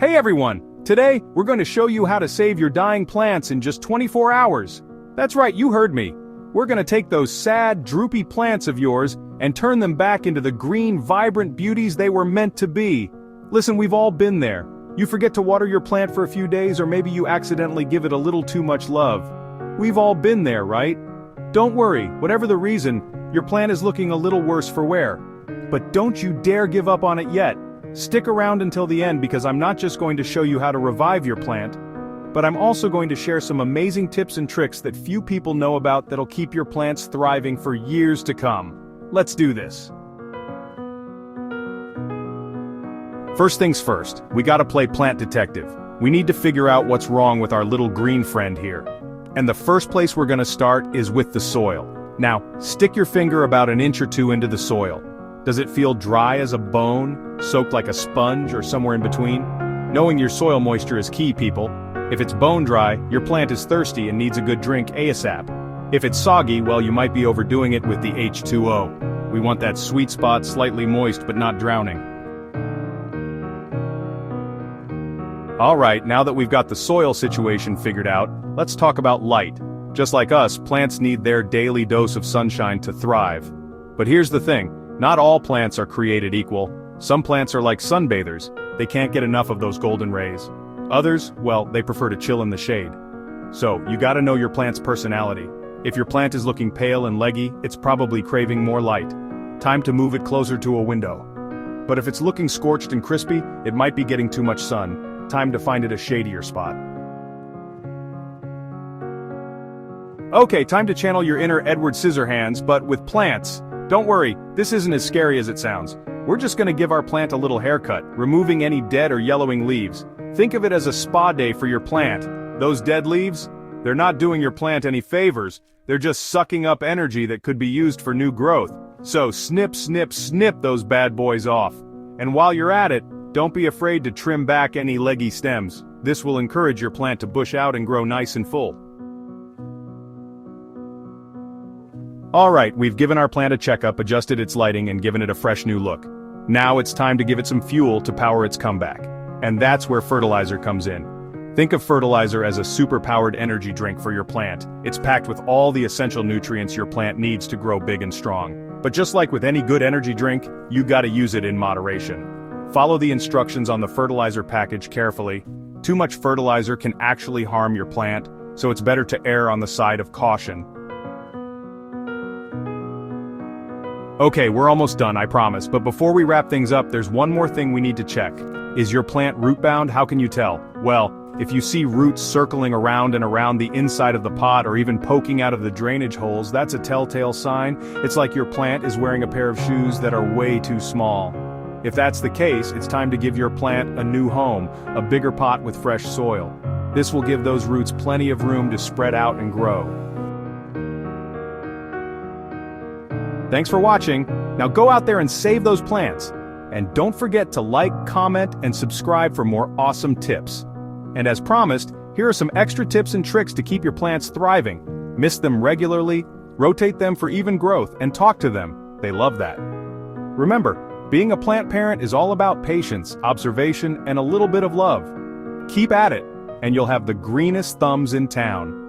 Hey everyone! Today, we're going to show you how to save your dying plants in just 24 hours. That's right, you heard me. We're going to take those sad, droopy plants of yours and turn them back into the green, vibrant beauties they were meant to be. Listen, we've all been there. You forget to water your plant for a few days, or maybe you accidentally give it a little too much love. We've all been there, right? Don't worry, whatever the reason, your plant is looking a little worse for wear. But don't you dare give up on it yet. Stick around until the end, because I'm not just going to show you how to revive your plant, but I'm also going to share some amazing tips and tricks that few people know about that'll keep your plants thriving for years to come. Let's do this. First things first, we gotta play plant detective. We need to figure out what's wrong with our little green friend here. And the first place we're gonna start is with the soil. Now, stick your finger about an inch or two into the soil. Does it feel dry as a bone, soaked like a sponge, or somewhere in between? Knowing your soil moisture is key, people. If it's bone dry, your plant is thirsty and needs a good drink ASAP. If it's soggy, well, you might be overdoing it with the H2O. We want that sweet spot slightly moist but not drowning. Alright, now that we've got the soil situation figured out, let's talk about light. Just like us, plants need their daily dose of sunshine to thrive. But here's the thing, not all plants are created equal. Some plants are like sunbathers, they can't get enough of those golden rays. Others, well, they prefer to chill in the shade. So, you gotta know your plant's personality. If your plant is looking pale and leggy, it's probably craving more light. Time to move it closer to a window. But if it's looking scorched and crispy, it might be getting too much sun. Time to find it a shadier spot. Okay, time to channel your inner Edward Scissorhands, but with plants. Don't worry, this isn't as scary as it sounds. We're just gonna give our plant a little haircut, removing any dead or yellowing leaves. Think of it as a spa day for your plant. Those dead leaves? They're not doing your plant any favors, they're just sucking up energy that could be used for new growth. So snip, snip, snip those bad boys off. And while you're at it, don't be afraid to trim back any leggy stems. This will encourage your plant to bush out and grow nice and full. Alright, we've given our plant a checkup, adjusted its lighting, and given it a fresh new look. Now it's time to give it some fuel to power its comeback. And that's where fertilizer comes in. Think of fertilizer as a super-powered energy drink for your plant. It's packed with all the essential nutrients your plant needs to grow big and strong. But just like with any good energy drink, you gotta use it in moderation. Follow the instructions on the fertilizer package carefully. Too much fertilizer can actually harm your plant, so it's better to err on the side of caution. Okay, we're almost done, I promise, but before we wrap things up, there's one more thing we need to check. Is your plant root-bound? How can you tell? Well, if you see roots circling around and around the inside of the pot or even poking out of the drainage holes, that's a telltale sign. It's like your plant is wearing a pair of shoes that are way too small. If that's the case, it's time to give your plant a new home, a bigger pot with fresh soil. This will give those roots plenty of room to spread out and grow. Thanks for watching. Now go out there and save those plants. And don't forget to like, comment, and subscribe for more awesome tips. And as promised, here are some extra tips and tricks to keep your plants thriving. Mist them regularly, rotate them for even growth, and talk to them. They love that. Remember, being a plant parent is all about patience, observation, and a little bit of love. Keep at it, and you'll have the greenest thumbs in town.